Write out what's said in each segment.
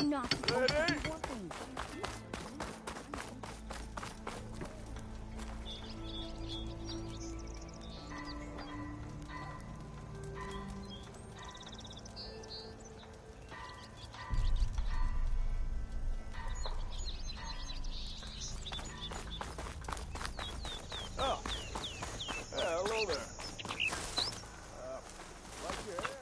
not Ready? Oh. Hello there. Like your hair.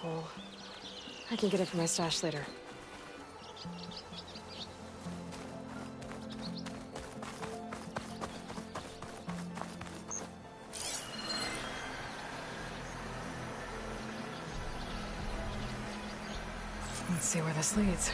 Full. I can get it from my stash later. Let's see where this leads.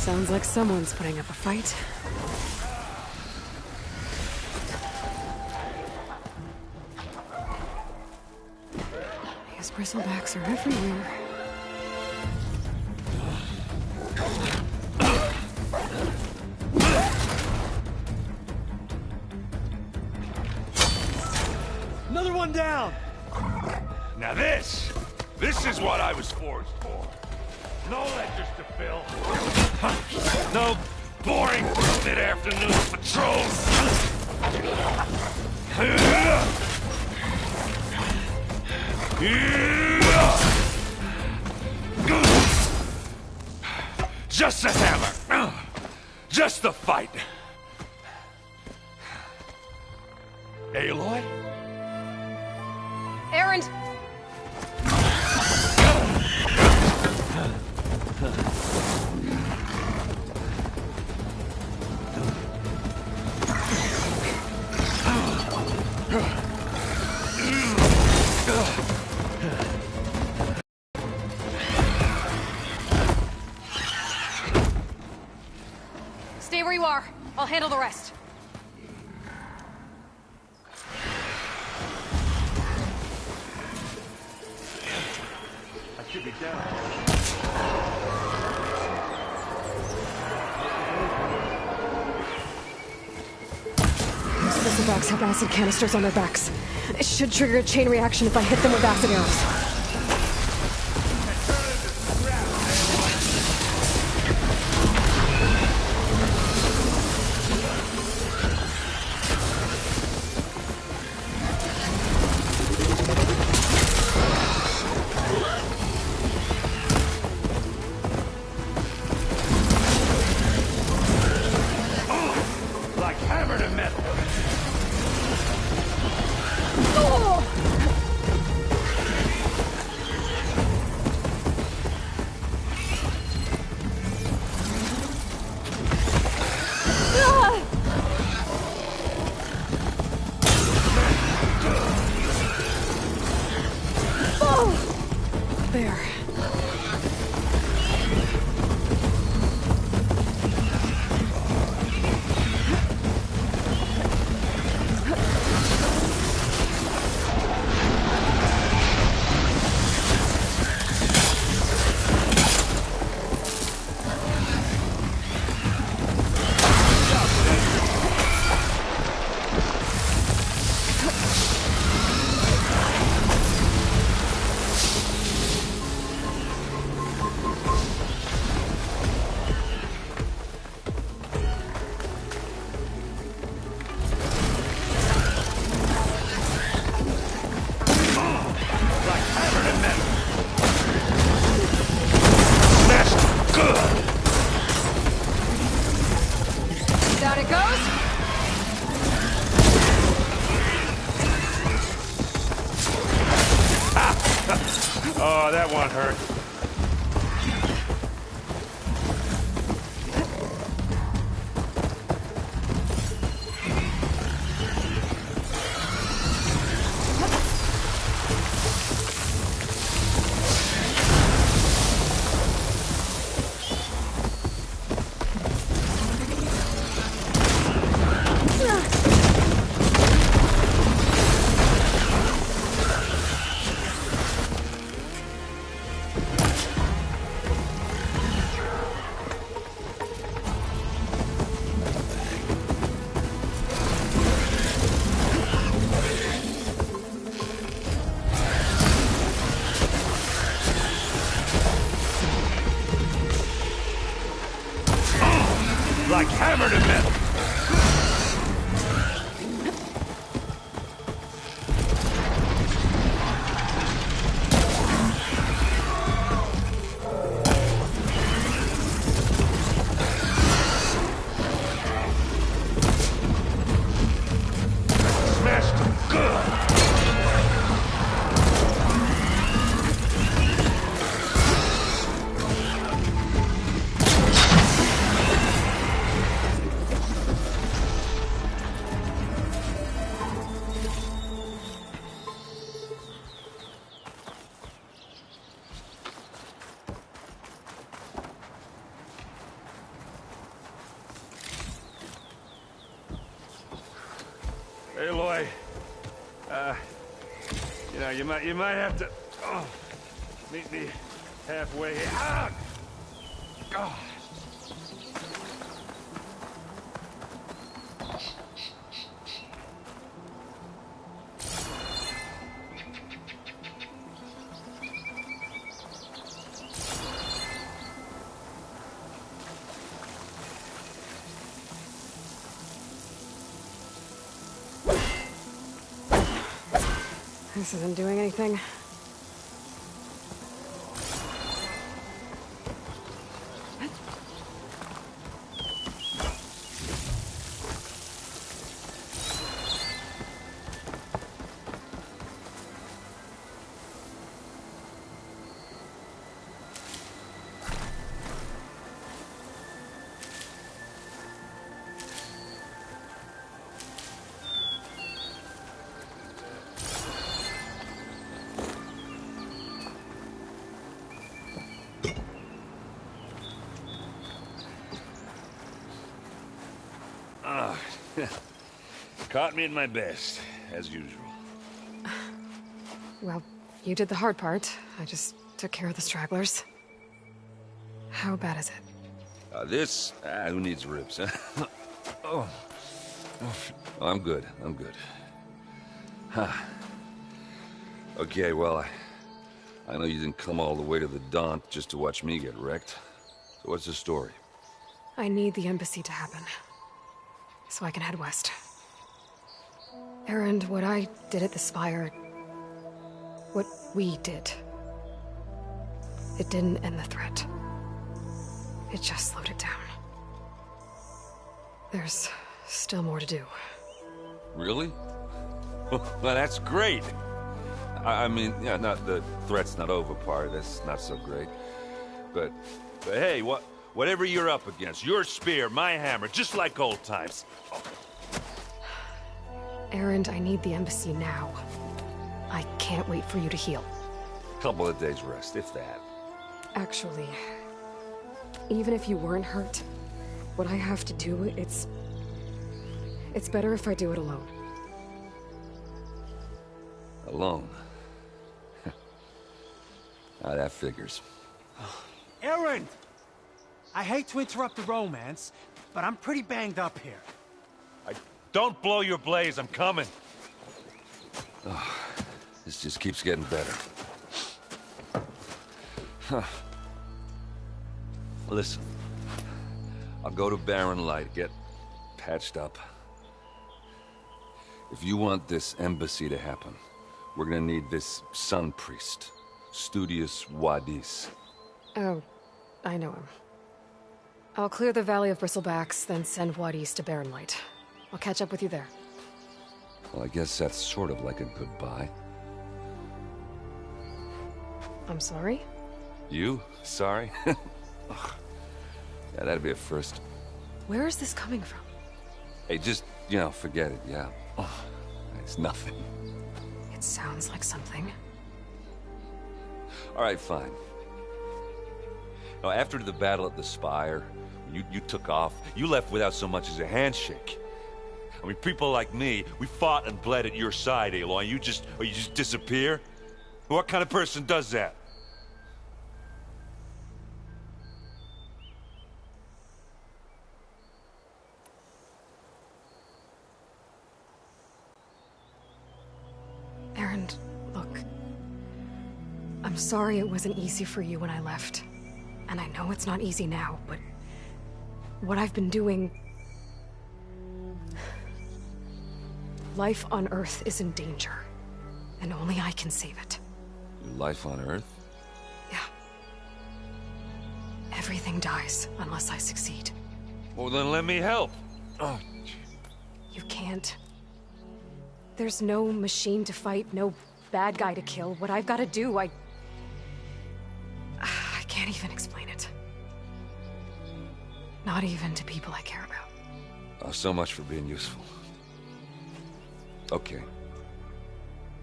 Sounds like someone's putting up a fight. Bristlebacks are everywhere. Another one down! Now this is what I was forged for. No ledgers to fill. No boring mid-afternoon patrols. Just the hammer. Just the fight. Aloy? Errand! Stay where you are. I'll handle the rest. I should be down. Those Bristlebacks have acid canisters on their backs. It should trigger a chain reaction if I hit them with acid arrows. Like hammer to metal. There. Down it goes. Oh, that one hurt. Like hammer to metal. Smashed them good. Aloy, you know, you might have to. Meet me halfway. Ah! Oh. This isn't doing anything. Caught me at my best, as usual. Well, you did the hard part. I just took care of the stragglers. How bad is it? Who needs ribs, huh? Oh. Oh, I'm good, I'm good. Huh. Okay, well, I know you didn't come all the way to the Daunt just to watch me get wrecked. So what's the story? I need the embassy to happen, so I can head west. Erend, what I did at the Spire... what we did... it didn't end the threat. It just slowed it down. There's still more to do. Really? Well, that's great! I mean, yeah, not the threat's not over part, that's not so great. But hey, whatever you're up against, your spear, my hammer, just like old times. Oh. Erend, I need the embassy now. I can't wait for you to heal. Couple of days rest, if that. Actually, even if you weren't hurt, what I have to do, it's better if I do it alone. Alone? That figures. Erend! I hate to interrupt the romance, but I'm pretty banged up here. Don't blow your blaze, I'm coming. Oh, this just keeps getting better. Huh. Listen, I'll go to Barren Light, get patched up. If you want this embassy to happen, we're gonna need this sun priest, Studius Wadis. Oh, I know him. I'll clear the Valley of Bristlebacks, then send Wadis to Barren Light. I'll catch up with you there. Well, I guess that's sort of like a goodbye. I'm sorry? You? Sorry? Ugh. Yeah, that'd be a first. Where is this coming from? Hey, just, forget it, yeah. Ugh. It's nothing. It sounds like something. All right, fine. Now, after the battle at the Spire, you took off, you left without so much as a handshake. I mean, people like me, we fought and bled at your side, Aloy, and you just disappear? What kind of person does that? Erend, look. I'm sorry it wasn't easy for you when I left. And I know it's not easy now, but... what I've been doing... life on Earth is in danger. And only I can save it. Your life on Earth? Yeah. Everything dies unless I succeed. Well, then let me help. Oh. You can't. There's no machine to fight, no bad guy to kill. What I've got to do, I can't even explain it. Not even to people I care about. Oh, so much for being useful. Okay.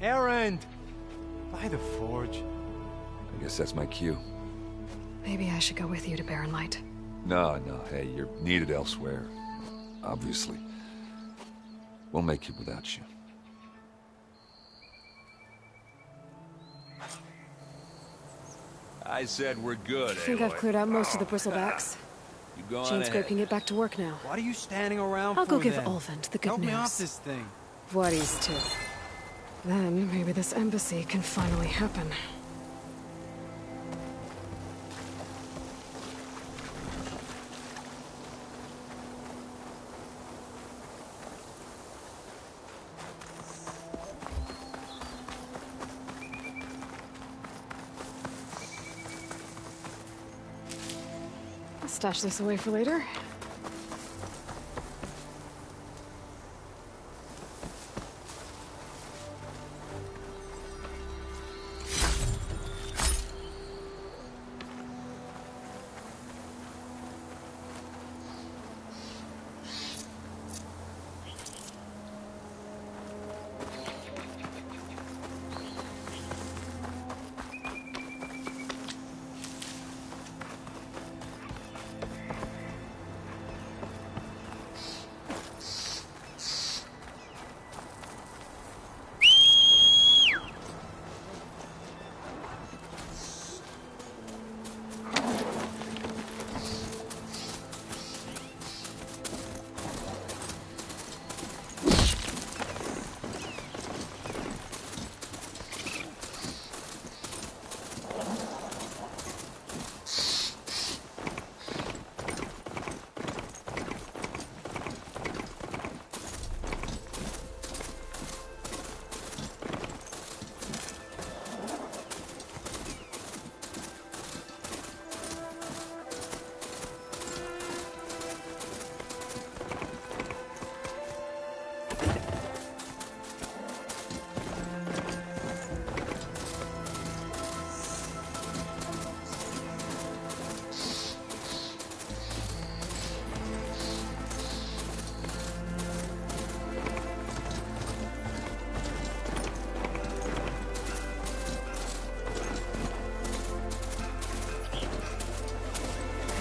Erend! By the forge. I guess that's my cue. Maybe I should go with you to Barren Light. No, hey, you're needed elsewhere. Obviously. We'll make it without you. I said we're good, I think I've cleared out most of the bristlebacks. You go on Chain ahead. Scrape can get back to work now. What are you standing around I'll for go give then? Ulvund the good Help news. me off this thing. Vladis too. Then maybe this embassy can finally happen. I'll stash this away for later.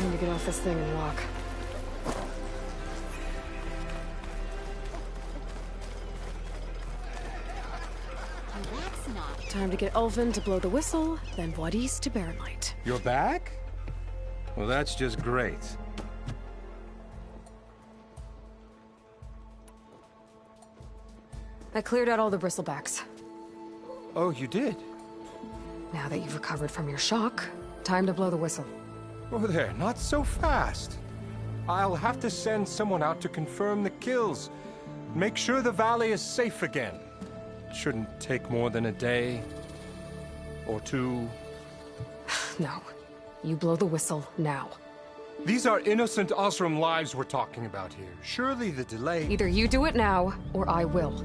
Time to get off this thing and walk. Time to get Ulvund to blow the whistle, then Vladis to Barren Light. You're back? Well, that's just great. I cleared out all the bristlebacks. Oh, you did? Now that you've recovered from your shock, time to blow the whistle. Oh there, not so fast. I'll have to send someone out to confirm the kills. Make sure the valley is safe again. It shouldn't take more than a day. Or two. No. You blow the whistle now. These are innocent Osram lives we're talking about here. Surely the delay... Either you do it now, or I will.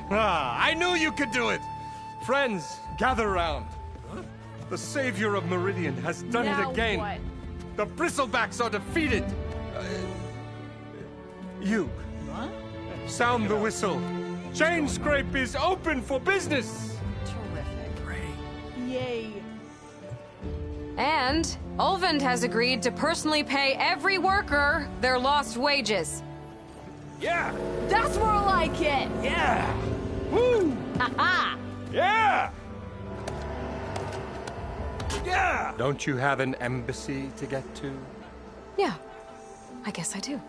Ah, I knew you could do it! Friends, gather round. The savior of Meridian has done it again. What? The bristlebacks are defeated. You. Huh? Sound the whistle. Chain Scrape is open for business. Terrific. Yay. And Ulvund has agreed to personally pay every worker their lost wages. Yeah! That's more like it. Yeah! Woo! Ha Yeah! Yeah! Don't you have an embassy to get to? Yeah, I guess I do.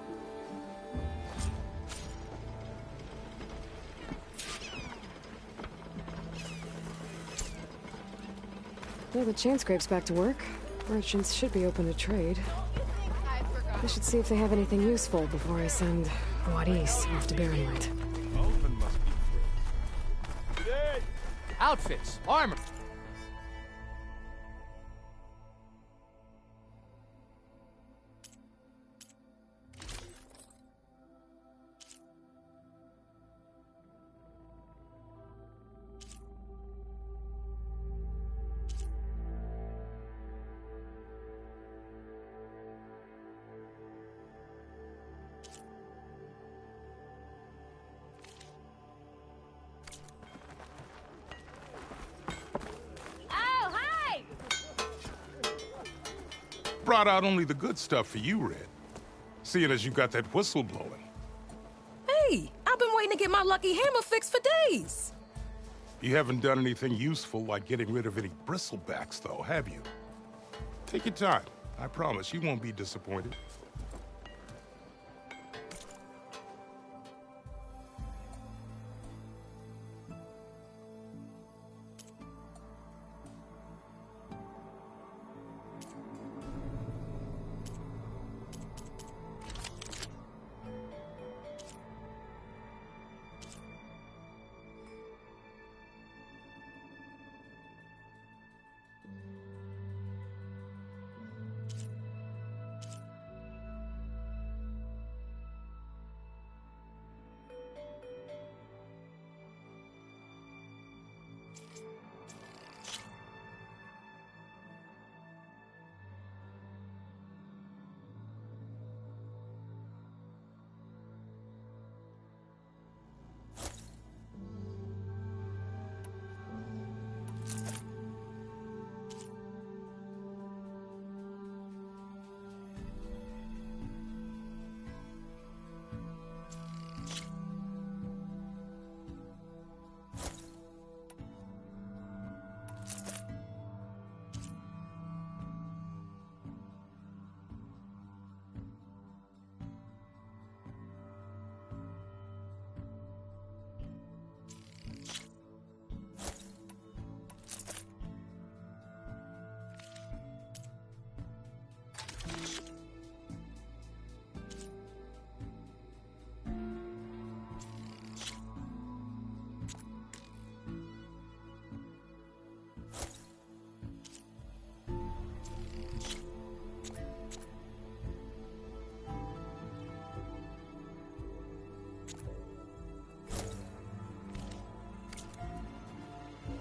Yeah, the Chain Scrape's back to work. Merchants should be open to trade. I should see if they have anything useful before I send Vladis off to Barren Light. Outfits, armor. Brought out only the good stuff for you, Red. Seeing as you got that whistle blowing. Hey, I've been waiting to get my lucky hammer fixed for days. You haven't done anything useful like getting rid of any bristlebacks, though, have you? Take your time. I promise you won't be disappointed.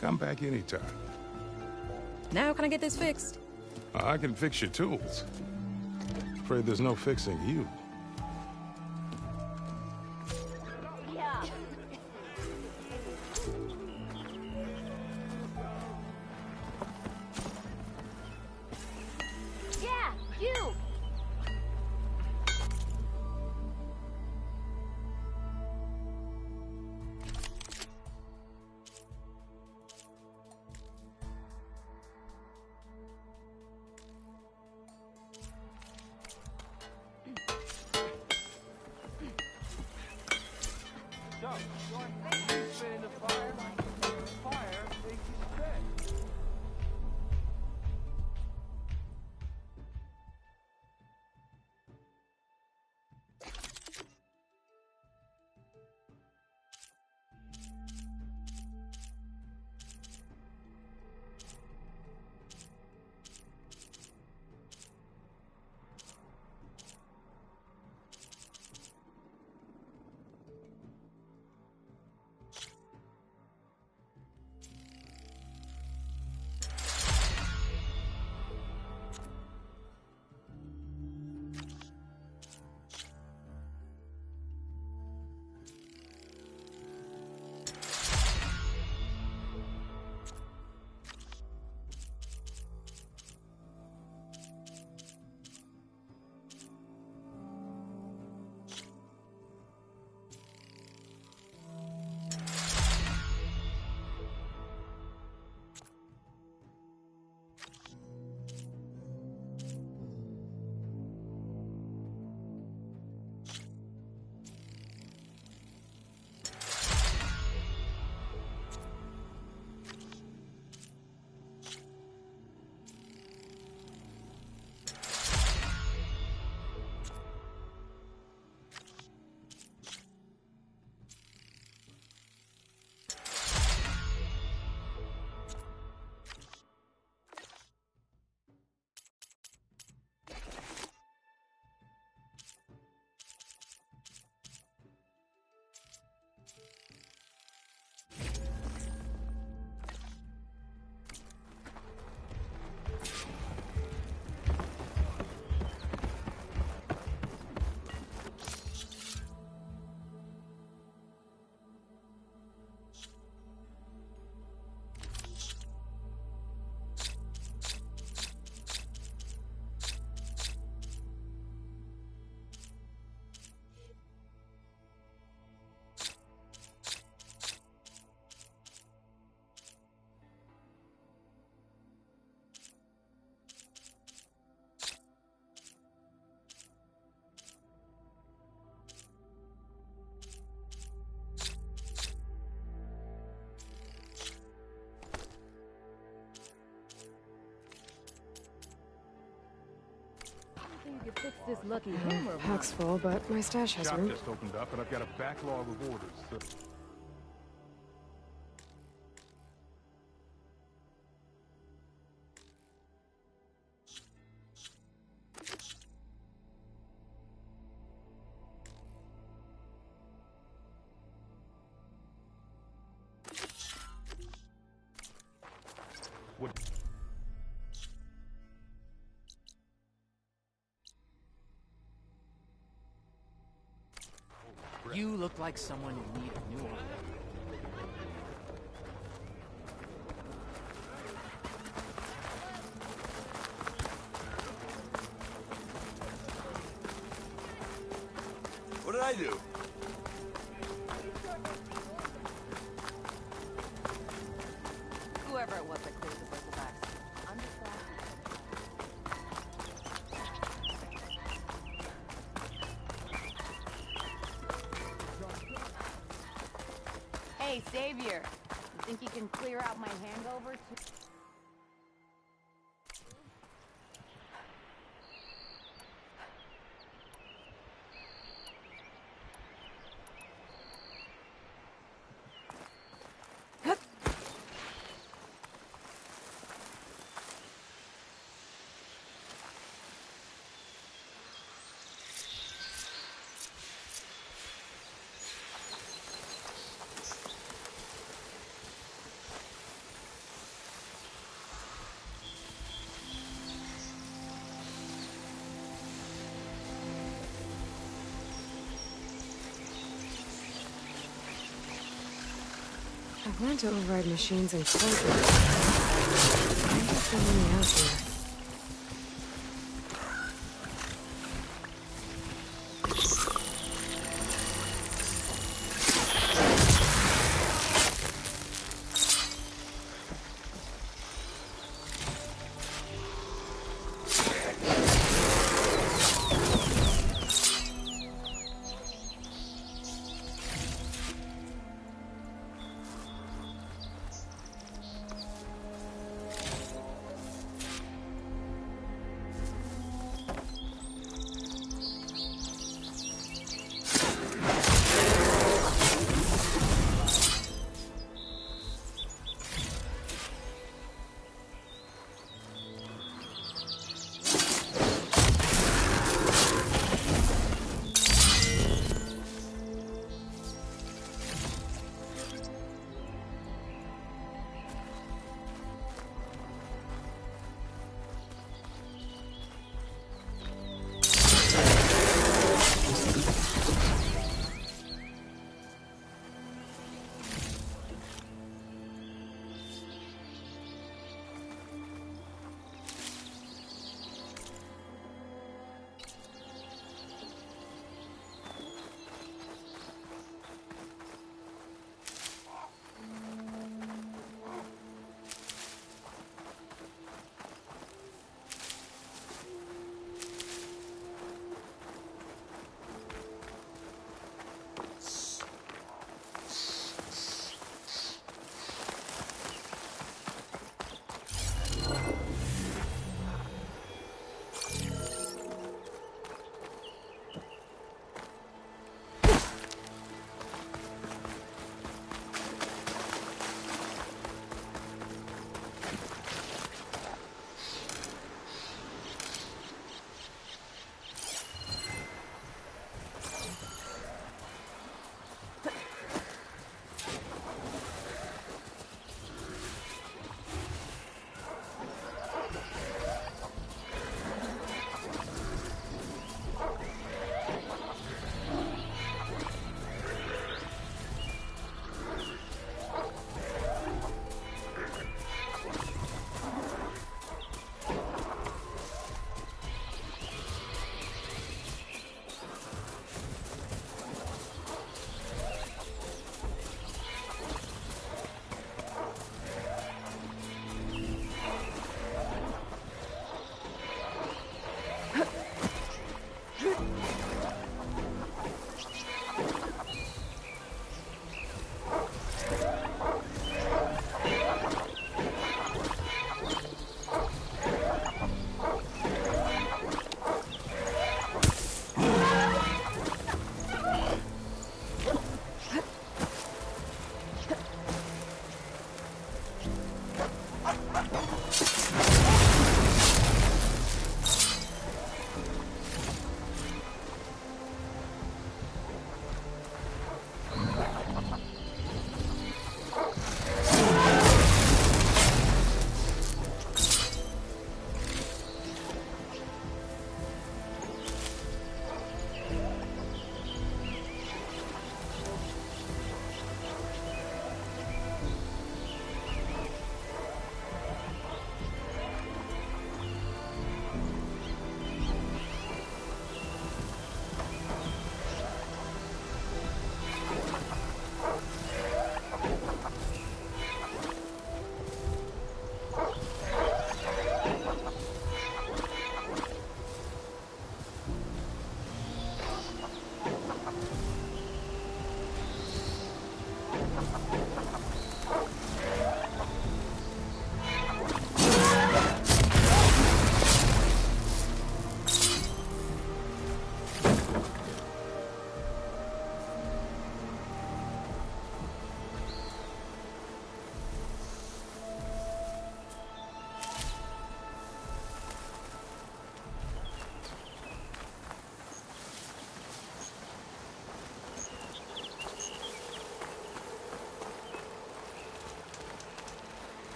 Come back anytime. Now can I get this fixed? I can fix your tools. Afraid there's no fixing you. Yeah. Yeah, you! You could fix this lucky hammer. Pack's full, but my stash has Shop room. just opened up, and I've got a backlog of orders. So... What? You look like someone in need of new oil. What did I do? Whoever it was that cleared the bristlebacks. I'm just glad Hey, Savior. You think you can clear out my hangover too? I've learned to override machines and close them. I wonder if they're really out here.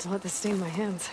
to let this stain my hands.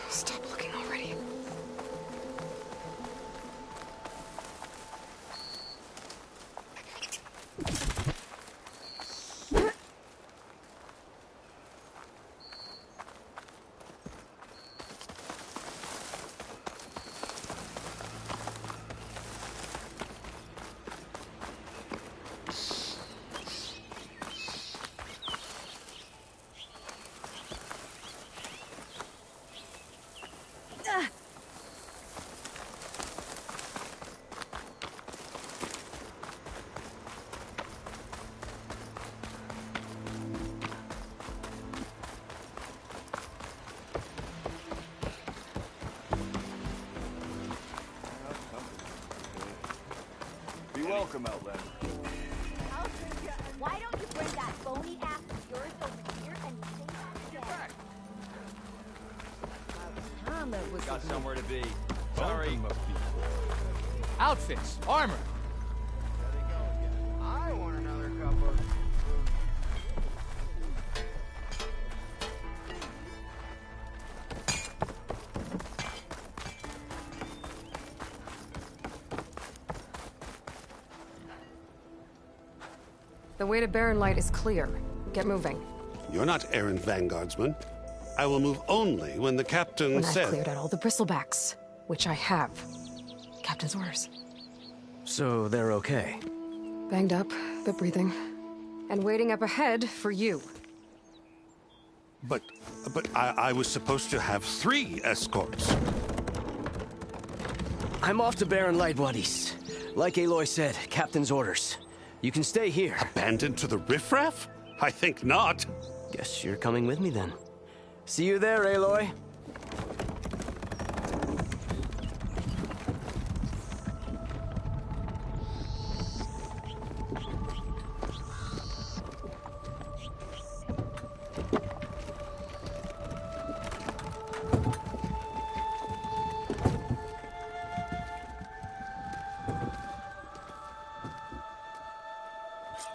Stop looking already. Welcome, Outlander. Why don't you bring that phony ass of yours over here and say that again? Got somewhere to be. Sorry. Sorry. Must be Outfits, armor. I want another cup of... The way to Barren Light is clear. Get moving. You're not errant vanguardsman. I will move only when the captain When said... I've cleared out all the bristlebacks, which I have. Captain's orders. So they're okay? Banged up, but breathing. And waiting up ahead for you. But I was supposed to have 3 escorts. I'm off to Barren Light, Wadis. Like Aloy said, Captain's orders. You can stay here. Abandoned to the riffraff? I think not. Guess you're coming with me then. See you there, Aloy.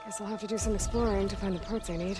Guess I'll have to do some exploring to find the parts I need.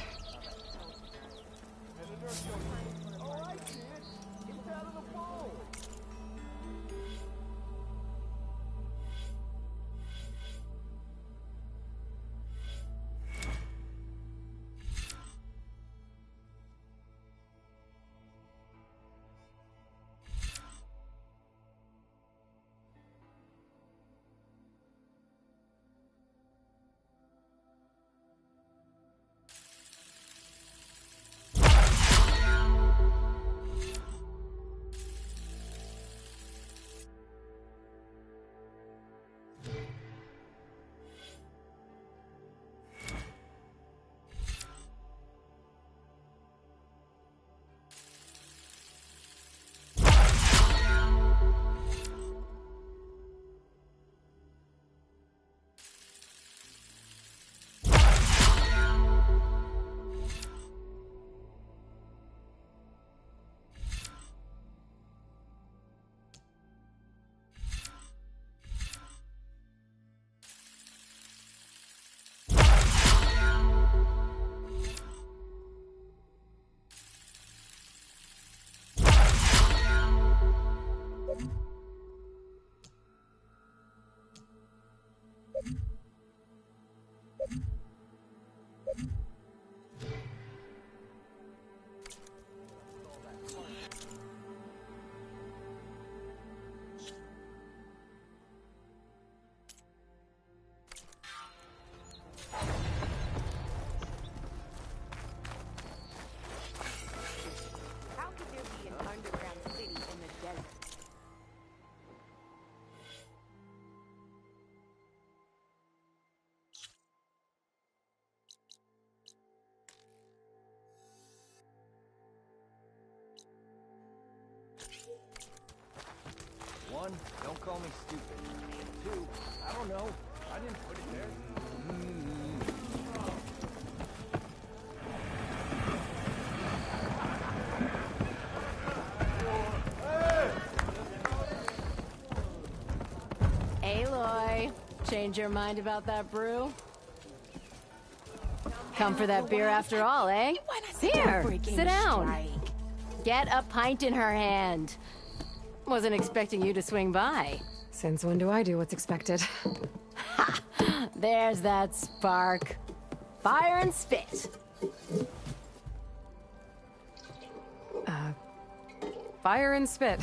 How could there be an underground city in the desert? One, don't call me stupid. Two, I don't know. I didn't put it there. Aloy, change your mind about that brew? Come for that beer after all, eh? Here, sit down. Get a pint in her hand. Wasn't expecting you to swing by. Since when do I do what's expected? There's that spark. Fire and spit. Fire and spit.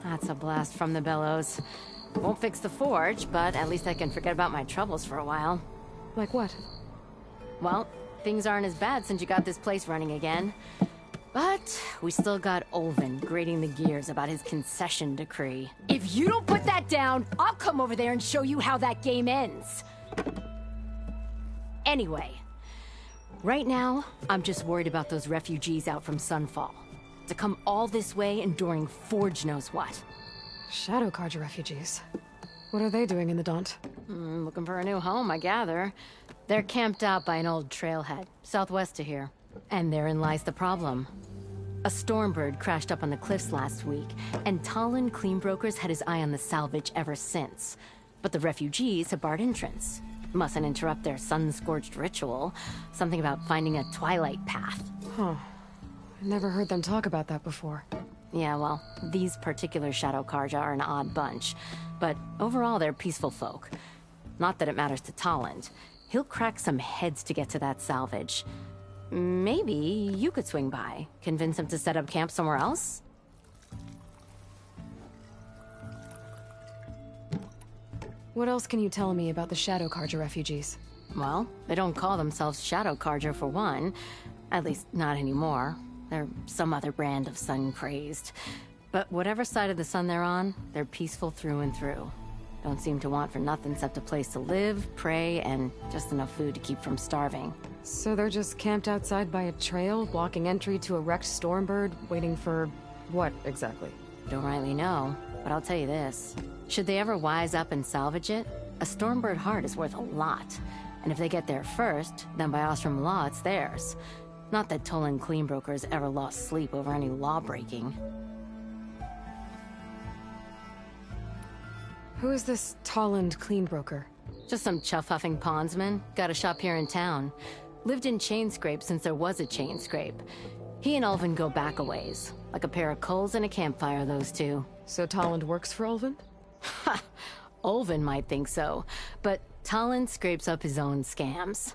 That's a blast from the bellows. Won't fix the forge, but at least I can forget about my troubles for a while. Like what? Well, things aren't as bad since you got this place running again. But we still got Olvin grating the gears about his concession decree. If you don't put that down, I'll come over there and show you how that game ends. Anyway, right now, I'm just worried about those refugees out from Sunfall. To come all this way enduring Forge knows what. Shadow Carja refugees. What are they doing in the Daunt? Looking for a new home, I gather. They're camped out by an old trailhead, southwest of here. And therein lies the problem. A Stormbird crashed up on the cliffs last week, and Talon Cleanbrokers had his eye on the salvage ever since. But the refugees have barred entrance. Mustn't interrupt their sun-scorched ritual. Something about finding a twilight path. Huh. I never heard them talk about that before. Yeah, well, these particular Shadow Carja are an odd bunch. But overall, they're peaceful folk. Not that it matters to Talon. He'll crack some heads to get to that salvage. Maybe you could swing by, convince him to set up camp somewhere else? What else can you tell me about the Shadow Carja refugees? Well, they don't call themselves Shadow Carja for one. At least, not anymore. They're some other brand of sun-crazed. But whatever side of the sun they're on, they're peaceful through and through. Don't seem to want for nothing except a place to live, pray, and just enough food to keep from starving. So they're just camped outside by a trail, blocking entry to a wrecked Stormbird, waiting for what exactly? Don't rightly know, but I'll tell you this. Should they ever wise up and salvage it, a Stormbird heart is worth a lot. And if they get there first, then by Ostrom law, it's theirs. Not that Toland Cleanbroker's ever lost sleep over any law-breaking. Who is this Toland Cleanbroker? Just some chuff-huffing pondsman. Got a shop here in town. Lived in Chainscrape since there was a Chainscrape. He and Ulvin go back a ways. Like a pair of coals and a campfire, those two. So Toland works for Ulvin? Ha! Ulvin might think so, but Toland scrapes up his own scams.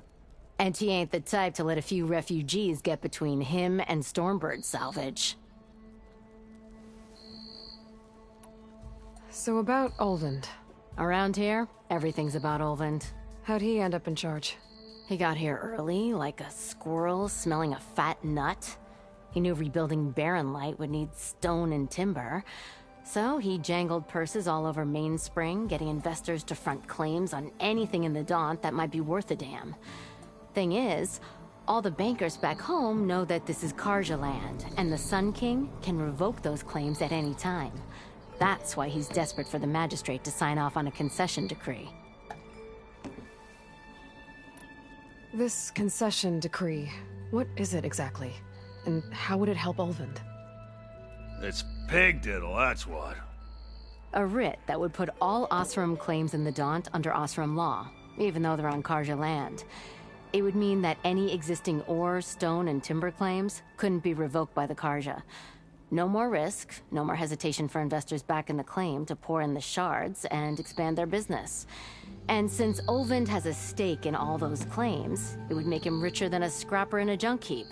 And he ain't the type to let a few refugees get between him and Stormbird salvage. So about Ulvin. Around here, everything's about Ulvin. How'd he end up in charge? He got here early, like a squirrel smelling a fat nut. He knew rebuilding Barren Light would need stone and timber. So he jangled purses all over Mainspring, getting investors to front claims on anything in the Daunt that might be worth a damn. Thing is, all the bankers back home know that this is Karja land, and the Sun King can revoke those claims at any time. That's why he's desperate for the magistrate to sign off on a concession decree. This concession decree, what is it exactly? And how would it help Ulvin? It's pig diddle, that's what. A writ that would put all Osram claims in the Daunt under Osram law, even though they're on Karja land. It would mean that any existing ore, stone, and timber claims couldn't be revoked by the Karja. No more risk, no more hesitation for investors back in the claim to pour in the shards and expand their business. And since Ulvin has a stake in all those claims, it would make him richer than a scrapper in a junk heap.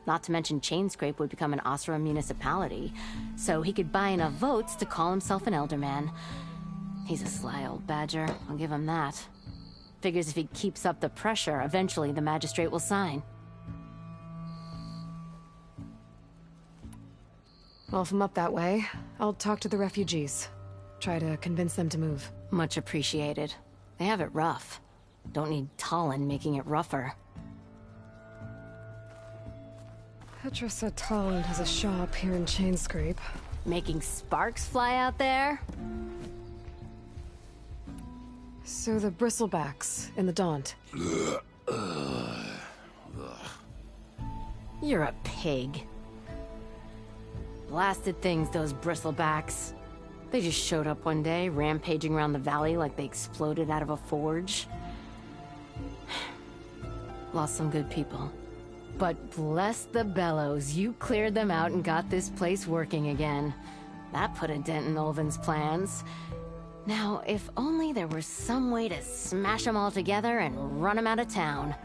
Not to mention Chainscrape would become an Osram municipality, so he could buy enough votes to call himself an elderman. He's a sly old badger, I'll give him that. Figures if he keeps up the pressure, eventually the magistrate will sign. Well, if I'm up that way, I'll talk to the refugees. Try to convince them to move. Much appreciated. They have it rough. Don't need Talon making it rougher. Petra said Toland has a shop here in Chainscrape. Making sparks fly out there? So the bristlebacks in the Daunt. You're a pig. Blasted things, those bristlebacks. They just showed up one day, rampaging around the valley like they exploded out of a forge. Lost some good people. But bless the bellows, you cleared them out and got this place working again. That put a dent in Ulvin's plans. Now, if only there were some way to smash them all together and run them out of town.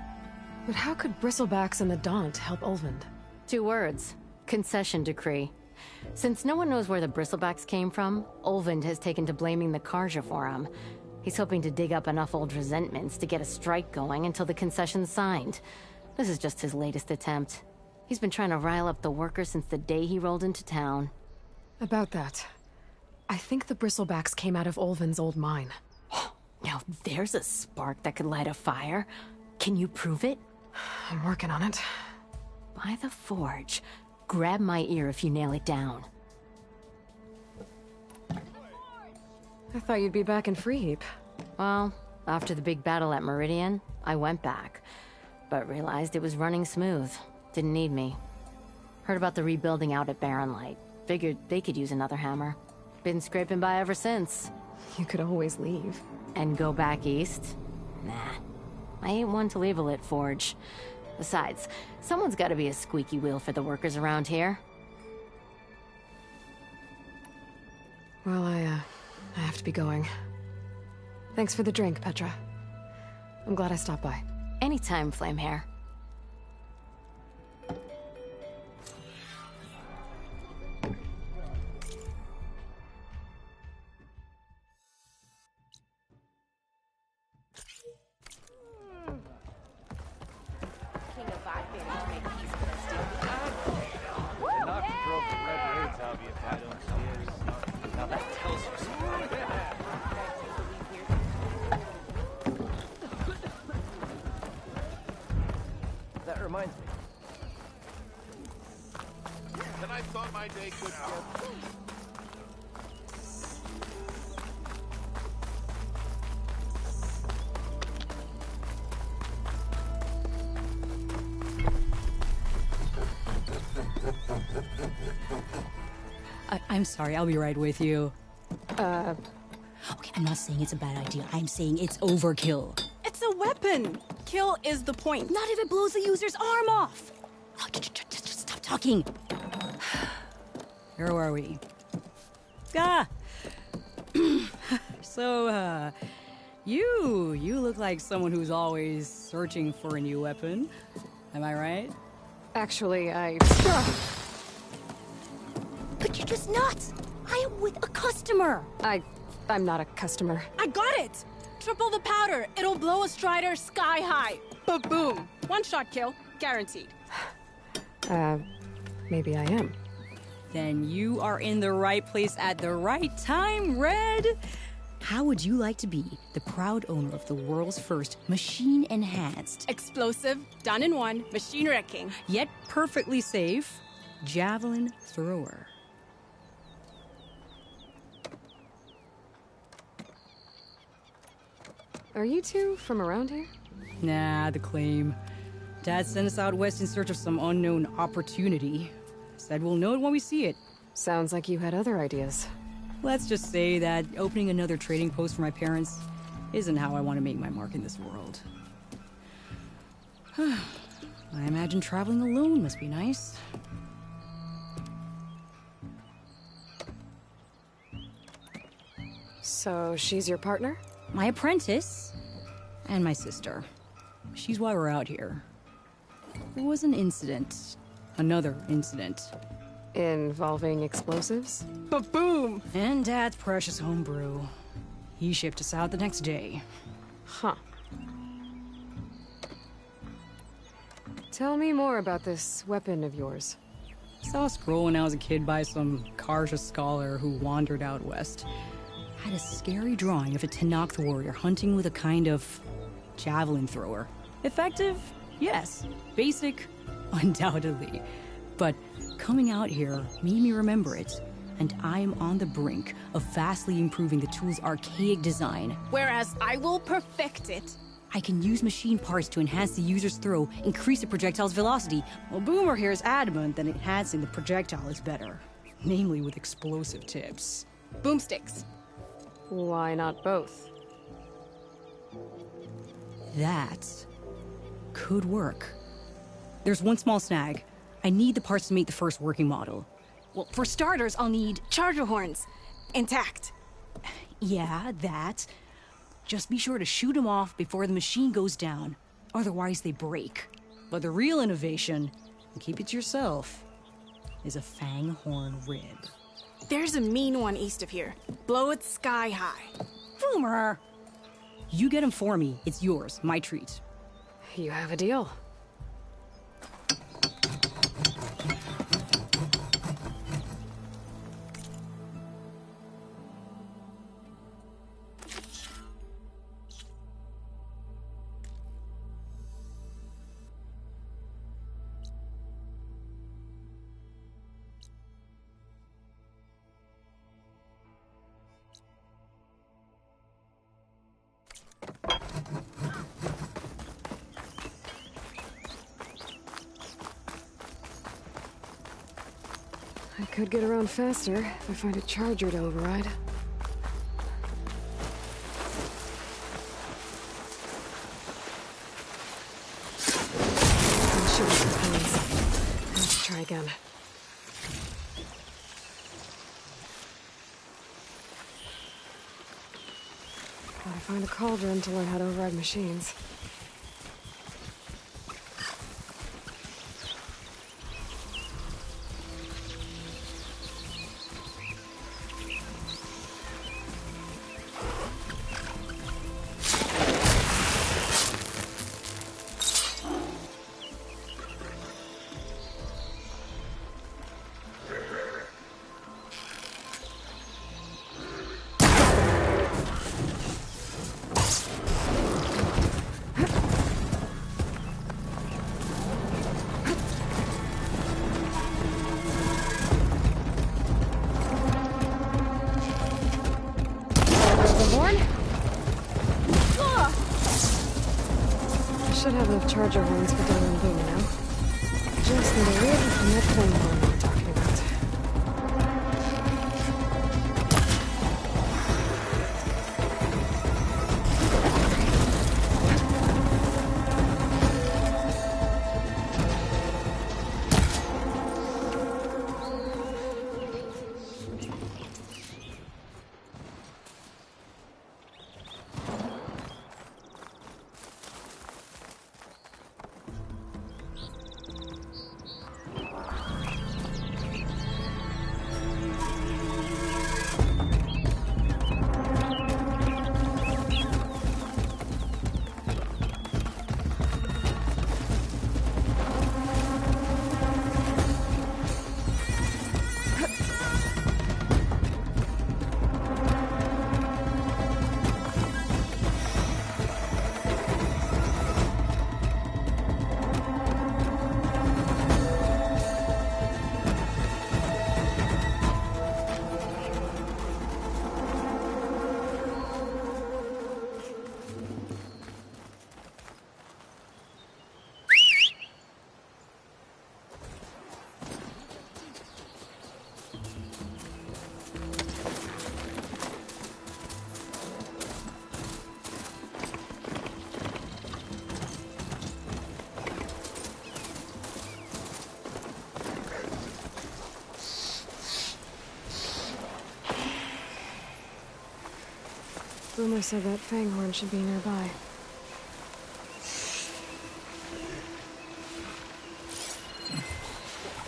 But how could bristlebacks in the Daunt help Ulvin? 2 words. Concession decree. Since no one knows where the bristlebacks came from, Ulvin has taken to blaming the Karja for them. He's hoping to dig up enough old resentments to get a strike going until the concession's signed. This is just his latest attempt. He's been trying to rile up the workers since the day he rolled into town. About that, I think the bristlebacks came out of Ulvin's old mine. Now there's a spark that could light a fire. Can you prove it? I'm working on it. By the forge. Grab my ear if you nail it down. I thought you'd be back in Freeheap. Well, after the big battle at Meridian, I went back. But realized it was running smooth. Didn't need me. Heard about the rebuilding out at Barren Light. Figured they could use another hammer. Been scraping by ever since. You could always leave. And go back east? Nah. I ain't one to leave a lit forge. Besides, someone's gotta be a squeaky wheel for the workers around here. Well, I have to be going. Thanks for the drink, Petra. I'm glad I stopped by. Anytime, Flamehair. That reminds me. And I thought my day could get... I'm sorry, I'll be right with you. Okay, I'm not saying it's a bad idea. I'm saying it's overkill. It's a weapon. Kill is the point. Not if it blows the user's arm off. Oh, just stop talking. Where are we? So, you look like someone who's always searching for a new weapon. Am I right? Actually, But you're just nuts. I am with a customer. I'm not a customer. I got it. Triple the powder. It'll blow a Strider sky high. Ba-boom. One shot kill. Guaranteed. Maybe I am. Then you are in the right place at the right time, Red. How would you like to be the proud owner of the world's first machine-enhanced, explosive, done in one, machine wrecking, yet perfectly safe, javelin thrower? Are you two from around here? Nah, the claim. Dad sent us out west in search of some unknown opportunity. Said we'll know it when we see it. Sounds like you had other ideas. Let's just say that opening another trading post for my parents isn't how I want to make my mark in this world. I imagine traveling alone must be nice. So she's your partner? My apprentice and my sister. She's why we're out here. There was an incident. Another incident. Involving explosives? Ba-boom! And Dad's precious homebrew. He shipped us out the next day. Huh. Tell me more about this weapon of yours. Saw a scroll when I was a kid by some Karja scholar who wandered out west. Had a scary drawing of a Tenakth warrior hunting with a kind of javelin thrower. Effective? Yes. Basic? Undoubtedly. But coming out here made me remember it, and I am on the brink of vastly improving the tool's archaic design. Whereas I will perfect it. I can use machine parts to enhance the user's throw, increase the projectile's velocity. Well, Boomer here is adamant that enhancing the projectile is better. Namely with explosive tips. Boomsticks. Why not both? That could work. There's one small snag. I need the parts to make the first working model. Well, for starters, I'll need charger horns. Intact. Yeah, that. Just be sure to shoot them off before the machine goes down. Otherwise, they break. But the real innovation, and keep it to yourself, is a fang horn rib. There's a mean one east of here. Blow it sky high. Boomer! You get him for me. It's yours. My treat. You have a deal. I could get around faster if I find a charger to override. I'm sure it's components. Let's try again. Gotta find a cauldron to learn how to override machines. I should have enough charger horns for Dylan and Boom now. Just need a little from that flame horn we were talking about. Boomer said that fanghorn should be nearby.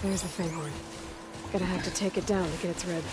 There's the fanghorn. Gonna have to take it down to get its rib.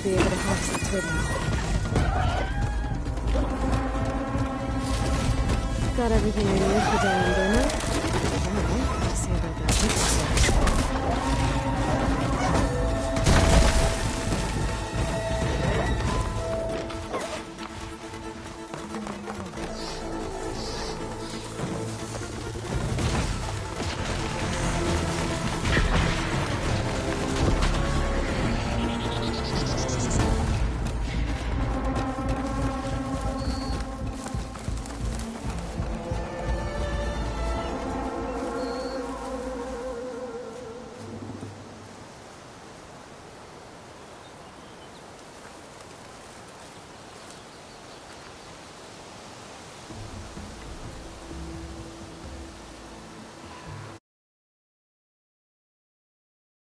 Be able to harvest its rib now. Got everything I need for Dylan Boomer. Alright, to see about that.